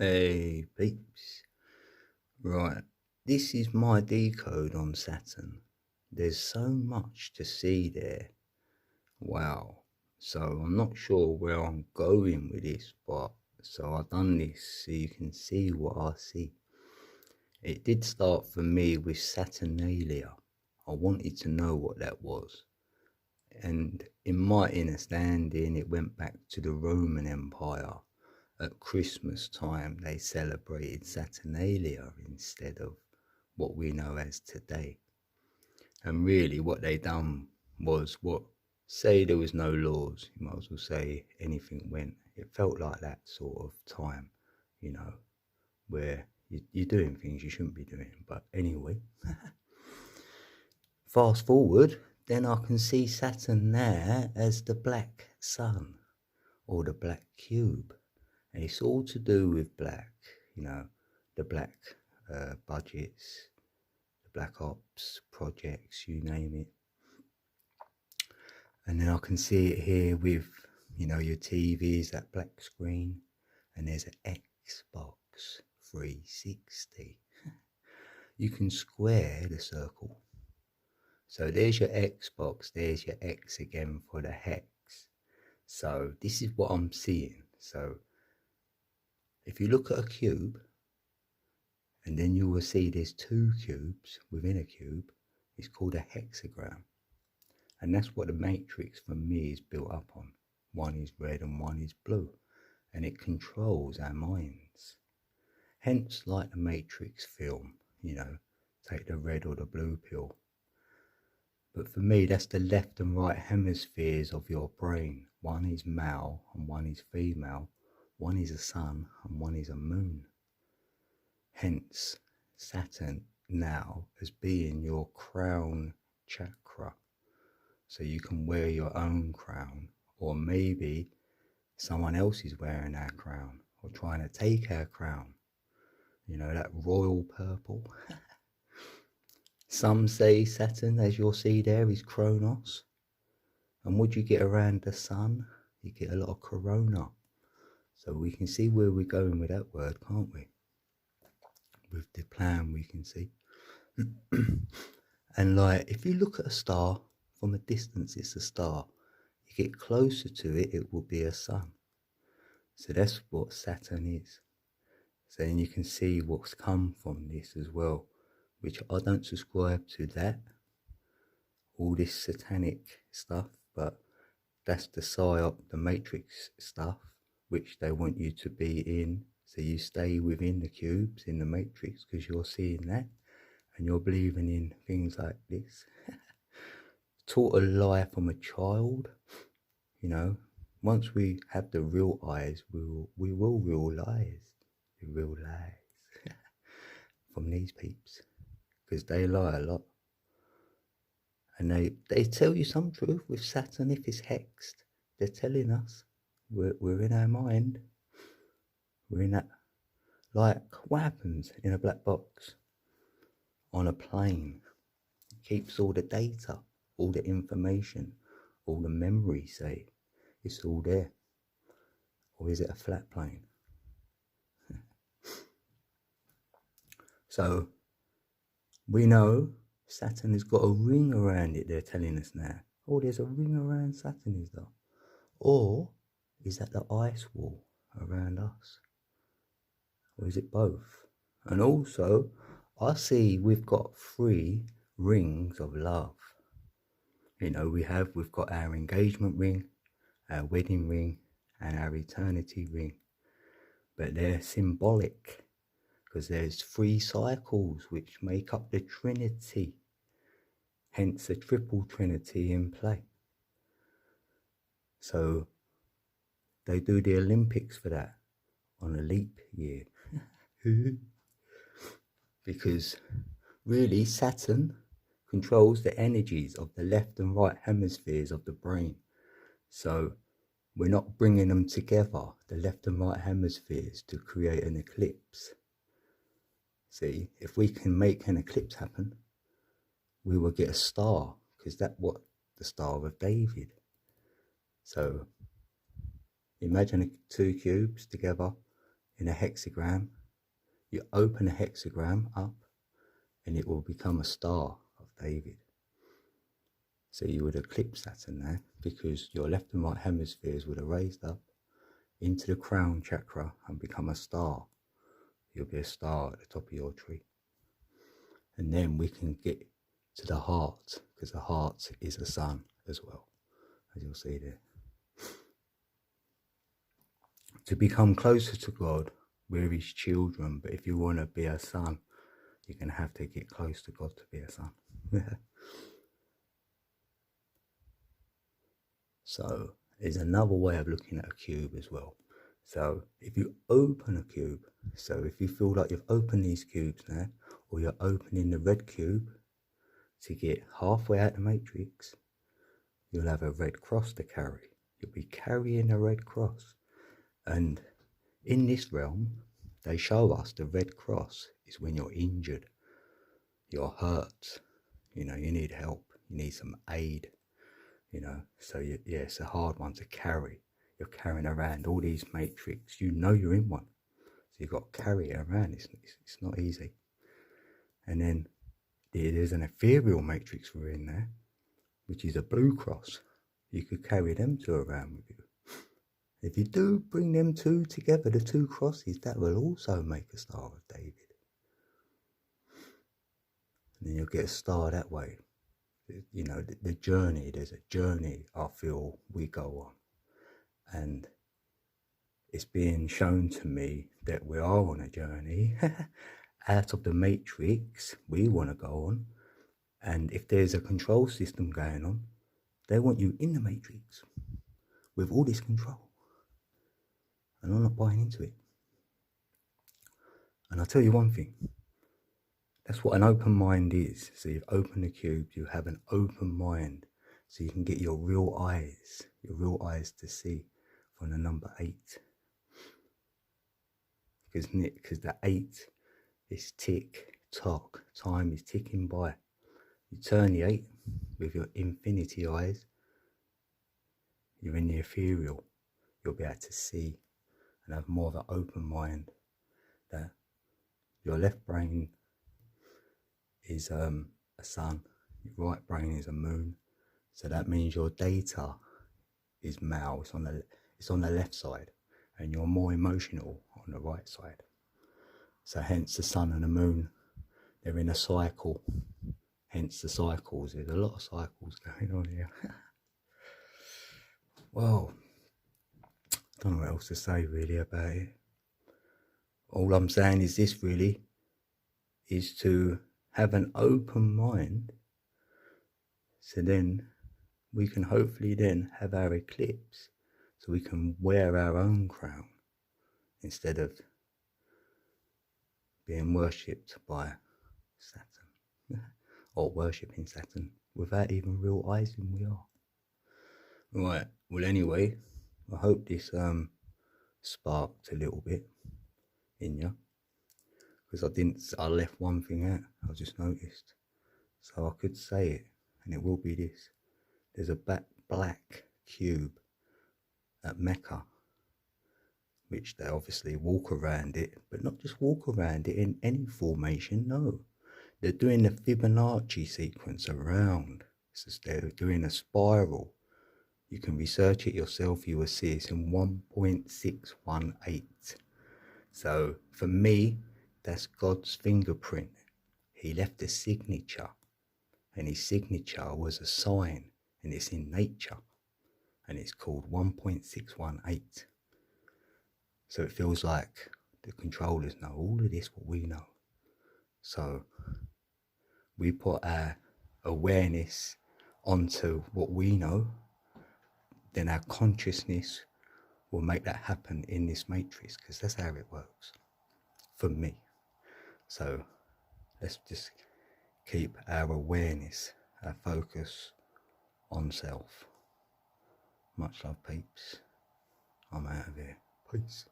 Hey peeps, right, this is my decode on Saturn. There's so much to see there. Wow. So I'm not sure where I'm going with this, but so I've done this so you can see what I see. It did start for me with Saturnalia. I wanted to know what that was. And in my understanding, it went back to the Roman Empire. At Christmas time, they celebrated Saturnalia instead of what we know as today. And really what they done was say there was no laws, you might as well say anything went. It felt like that sort of time, you know, where you're doing things you shouldn't be doing. But anyway, fast forward, then I can see Saturn there as the black sun or the black cube. And it's all to do with black, you know, the black budgets, the black ops projects, you name it. And then I can see it here with, you know, your TVs, that black screen, and there's an Xbox 360. You can square the circle. So there's your Xbox, there's your X again for the hex. So this is what I'm seeing. So if you look at a cube, and then you will see there's two cubes within a cube, it's called a hexagram. And that's what the matrix for me is built up on. One is red and one is blue. And it controls our minds. Hence, like the Matrix film, you know, take the red or the blue pill. But for me, that's the left and right hemispheres of your brain. One is male and one is female. One is a sun and one is a moon. Hence, Saturn now as being your crown chakra. So you can wear your own crown, or maybe someone else is wearing our crown or trying to take our crown. You know, that royal purple. Some say Saturn, as you'll see there, is Kronos. And what you get around the sun, you get a lot of corona. So we can see where we're going with that word, can't we? With the plan we can see. And like, if you look at a star, from a distance it's a star. You get closer to it, it will be a sun. So that's what Saturn is. So then you can see what's come from this as well, which I don't subscribe to that, all this satanic stuff, but that's the psyop, the matrix stuff, which they want you to be in. So you stay within the cubes in the matrix because you're seeing that and you're believing in things like this. Taught a lie from a child, you know. Once we have the real eyes, we will realize the real lies from these peeps, because they lie a lot. And they tell you some truth with Saturn. If it's hexed, they're telling us we're in our mind. We're in that, like what happens in a black box on a plane. It keeps all the data, all the information, all the memory, say. It's all there. Or is it a flat plane? So we know Saturn has got a ring around it, they're telling us now. Oh, there's a ring around Saturn, is there? Or is that the ice wall around us? Or is it both? And also, I see we've got 3 rings of love. You know, we've got our engagement ring, our wedding ring, and our eternity ring. But they're symbolic, because there's 3 cycles which make up the Trinity, hence the triple Trinity in play. So they do the Olympics for that on a leap year. Because really Saturn controls the energies of the left and right hemispheres of the brain. So we're not bringing them together, the left and right hemispheres, to create an eclipse. See, if we can make an eclipse happen, we will get a star, because that's what the Star of David. So imagine 2 cubes together in a hexagram, you open a hexagram up and it will become a Star of David. So you would eclipse Saturn there because your left and right hemispheres would have raised up into the crown chakra and become a star. You'll be a star at the top of your tree. And then we can get to the heart, because the heart is a sun as well, as you'll see there. To become closer to God, we're his children, but if you want to be a son, you're going to have to get close to God to be a son. So there's another way of looking at a cube as well. So if you open a cube, so if you feel like you've opened these cubes now, or you're opening the red cube to get halfway out the matrix, you'll have a red cross to carry. You'll be carrying a red cross. And in this realm, they show us the red cross is when you're injured, you're hurt, you need help, you need some aid, so yeah, it's a hard one to carry. You're carrying around all these matrix, you're in one, so you've got to carry it around. It's not easy. And then there's an ethereal matrix we're in there, which is a blue cross. You could carry them two around with you. If you do bring them two together, the two crosses, that will also make a Star of David. And then you'll get a star that way. The journey, there's a journey I feel we go on. And it's being shown to me that we are on a journey out of the matrix we want to go on. And if there's a control system going on, they want you in the matrix with all this control. And I'm not buying into it. And I'll tell you one thing. That's what an open mind is. So you've opened the cube, you have an open mind. So you can get your real eyes to see from the number 8. Because the 8 is tick, tock, time is ticking by. You turn the 8 with your infinity eyes, you're in the ethereal. You'll be able to see and have more of an open mind. That your left brain is a sun, your right brain is a moon. So that means your data is male, it's on the left side, and you're more emotional on the right side. So hence the sun and the moon, they're in a cycle. Hence the cycles. There's a lot of cycles going on here. Well, I don't know what else to say really about it. All I'm saying is this really, is to have an open mind, so then we can hopefully then have our eclipse, so we can wear our own crown instead of being worshipped by Saturn or worshipping Saturn without even realising we are. Right, well anyway, I hope this sparked a little bit in you, because I left one thing out, I just noticed. So I could say it, and it will be this. There's a black cube at Mecca, which they obviously walk around it, but not just walk around it in any formation, no. They're doing the Fibonacci sequence around. So they're doing a spiral. You can research it yourself, you will see it's in 1.618. So for me, that's God's fingerprint. He left a signature, and his signature was a sign, and it's in nature, and it's called 1.618. So it feels like the controllers know all of this, what we know. So we put our awareness onto what we know, then our consciousness will make that happen in this matrix, because that's how it works for me. So let's just keep our awareness, our focus on self. Much love, peeps. I'm out of here. Peace.